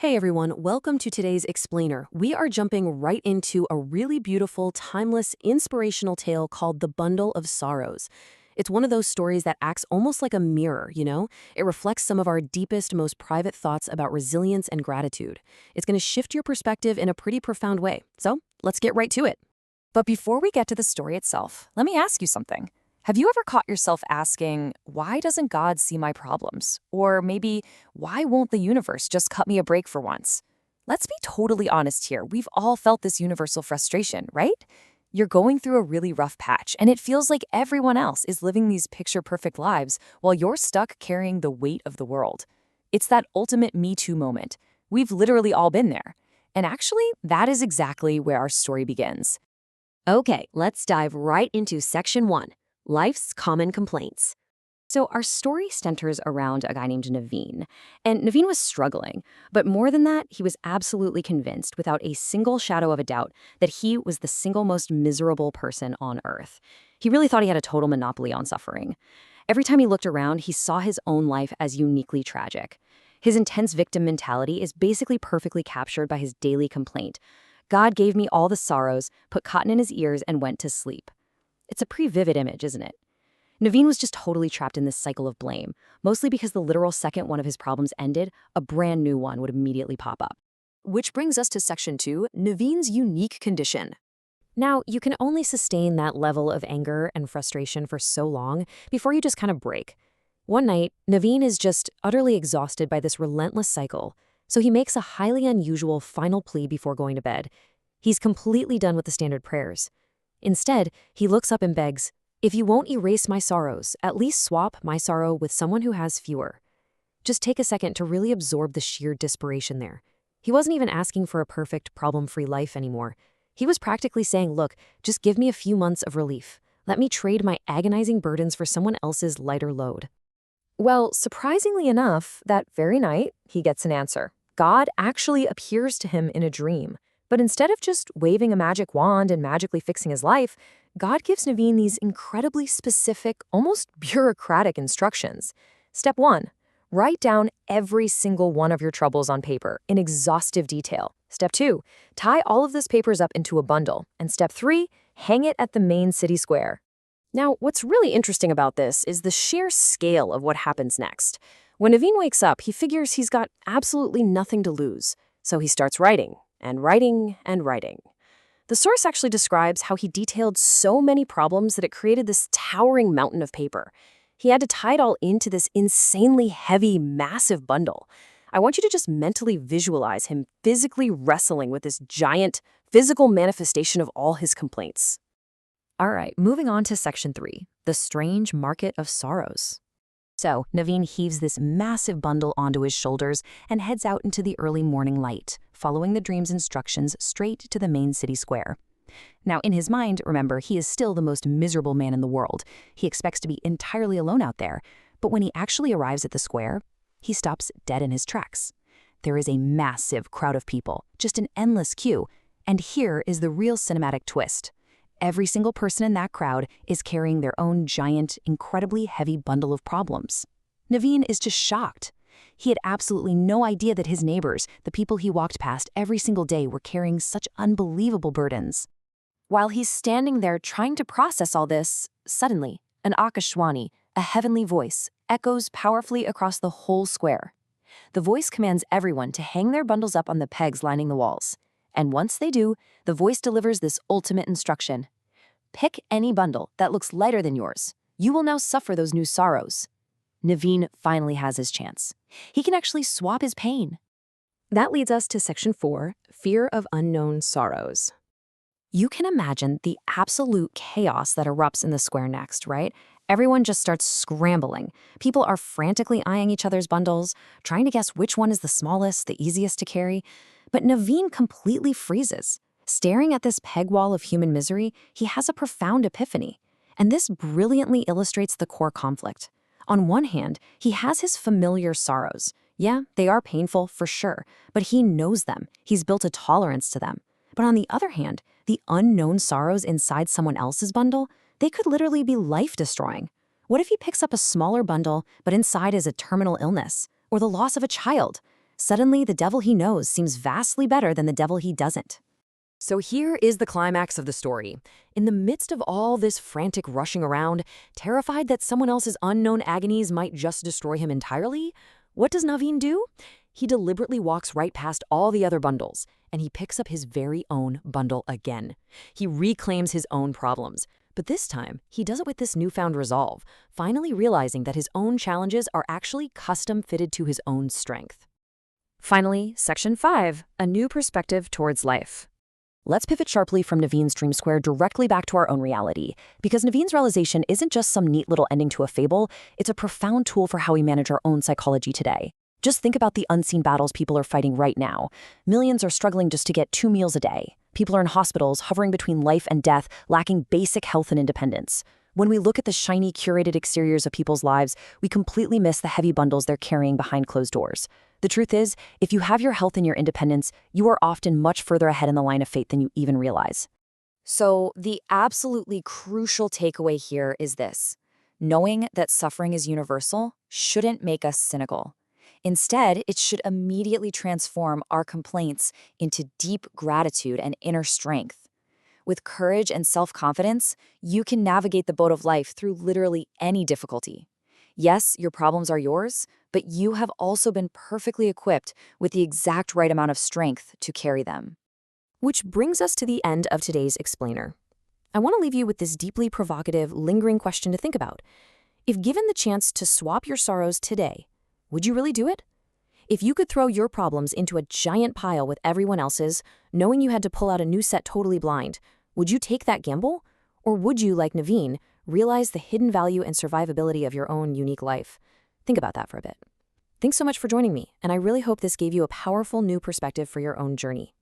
Hey everyone, welcome to today's Explainer. We are jumping right into a really beautiful, timeless, inspirational tale called The Bundle of Sorrows. It's one of those stories that acts almost like a mirror, you know? It reflects some of our deepest, most private thoughts about resilience and gratitude. It's going to shift your perspective in a pretty profound way. So, let's get right to it. But before we get to the story itself, let me ask you something. Have you ever caught yourself asking, why doesn't God see my problems? Or maybe, why won't the universe just cut me a break for once? Let's be totally honest here. We've all felt this universal frustration, right? You're going through a really rough patch, and it feels like everyone else is living these picture-perfect lives while you're stuck carrying the weight of the world. It's that ultimate Me Too moment. We've literally all been there. And actually, that is exactly where our story begins. Okay, let's dive right into Section 1, Life's Common Complaints. So our story centers around a guy named Naveen. And Naveen was struggling, but more than that, he was absolutely convinced without a single shadow of a doubt that he was the single most miserable person on earth. He really thought he had a total monopoly on suffering. Every time he looked around, he saw his own life as uniquely tragic. His intense victim mentality is basically perfectly captured by his daily complaint. God gave me all the sorrows, put cotton in his ears, and went to sleep. It's a pretty vivid image, isn't it? Naveen was just totally trapped in this cycle of blame, mostly because the literal second one of his problems ended, a brand new one would immediately pop up. Which brings us to Section 2, Naveen's unique condition. Now, you can only sustain that level of anger and frustration for so long before you just kind of break. One night, Naveen is just utterly exhausted by this relentless cycle, so he makes a highly unusual final plea before going to bed. He's completely done with the standard prayers. Instead, he looks up and begs, "If you won't erase my sorrows, at least swap my sorrow with someone who has fewer." Just take a second to really absorb the sheer desperation there. He wasn't even asking for a perfect, problem-free life anymore. He was practically saying, look, just give me a few months of relief. Let me trade my agonizing burdens for someone else's lighter load. Well, surprisingly enough, that very night, he gets an answer. God actually appears to him in a dream. But instead of just waving a magic wand and magically fixing his life, God gives Naveen these incredibly specific, almost bureaucratic instructions. Step 1, write down every single one of your troubles on paper in exhaustive detail. Step 2, tie all of those papers up into a bundle. And step 3, hang it at the main city square. Now, what's really interesting about this is the sheer scale of what happens next. When Naveen wakes up, he figures he's got absolutely nothing to lose. So he starts writing, and writing, and writing. The source actually describes how he detailed so many problems that it created this towering mountain of paper. He had to tie it all into this insanely heavy, massive bundle. I want you to just mentally visualize him physically wrestling with this giant, physical manifestation of all his complaints. All right, moving on to Section 3, the strange market of sorrows. So, Naveen heaves this massive bundle onto his shoulders and heads out into the early morning light, following the dream's instructions straight to the main city square. Now, in his mind, remember, he is still the most miserable man in the world. He expects to be entirely alone out there. But when he actually arrives at the square, he stops dead in his tracks. There is a massive crowd of people, just an endless queue. And here is the real cinematic twist. Every single person in that crowd is carrying their own giant, incredibly heavy bundle of problems. Naveen is just shocked. He had absolutely no idea that his neighbors, the people he walked past every single day, were carrying such unbelievable burdens. While he's standing there trying to process all this, suddenly, an Akashwani, a heavenly voice, echoes powerfully across the whole square. The voice commands everyone to hang their bundles up on the pegs lining the walls. And once they do, the voice delivers this ultimate instruction. Pick any bundle that looks lighter than yours. You will now suffer those new sorrows. Naveen finally has his chance. He can actually swap his pain. That leads us to Section 4, Fear of Unknown Sorrows. You can imagine the absolute chaos that erupts in the square next, right? Everyone just starts scrambling. People are frantically eyeing each other's bundles, trying to guess which one is the smallest, the easiest to carry. But Naveen completely freezes. Staring at this peg wall of human misery, he has a profound epiphany. And this brilliantly illustrates the core conflict. On one hand, he has his familiar sorrows. Yeah, they are painful for sure, but he knows them. He's built a tolerance to them. But on the other hand, the unknown sorrows inside someone else's bundle, they could literally be life-destroying. What if he picks up a smaller bundle, but inside is a terminal illness, or the loss of a child? Suddenly, the devil he knows seems vastly better than the devil he doesn't. So here is the climax of the story. In the midst of all this frantic rushing around, terrified that someone else's unknown agonies might just destroy him entirely, what does Naveen do? He deliberately walks right past all the other bundles, and he picks up his very own bundle again. He reclaims his own problems. But this time, he does it with this newfound resolve, finally realizing that his own challenges are actually custom fitted to his own strength. Finally, Section 5, a new perspective towards life. Let's pivot sharply from Naveen's dream square directly back to our own reality, because Naveen's realization isn't just some neat little ending to a fable, it's a profound tool for how we manage our own psychology today. Just think about the unseen battles people are fighting right now. Millions are struggling just to get 2 meals a day. People are in hospitals, hovering between life and death, lacking basic health and independence. When we look at the shiny, curated exteriors of people's lives, we completely miss the heavy bundles they're carrying behind closed doors. The truth is, if you have your health and your independence, you are often much further ahead in the line of fate than you even realize. So, the absolutely crucial takeaway here is this: knowing that suffering is universal shouldn't make us cynical. Instead, it should immediately transform our complaints into deep gratitude and inner strength. With courage and self-confidence, you can navigate the boat of life through literally any difficulty. Yes, your problems are yours, but you have also been perfectly equipped with the exact right amount of strength to carry them. Which brings us to the end of today's explainer. I want to leave you with this deeply provocative, lingering question to think about. If given the chance to swap your sorrows today, would you really do it? If you could throw your problems into a giant pile with everyone else's, knowing you had to pull out a new set totally blind, would you take that gamble? Or would you, like Naveen, realize the hidden value and survivability of your own unique life? Think about that for a bit. Thanks so much for joining me, and I really hope this gave you a powerful new perspective for your own journey.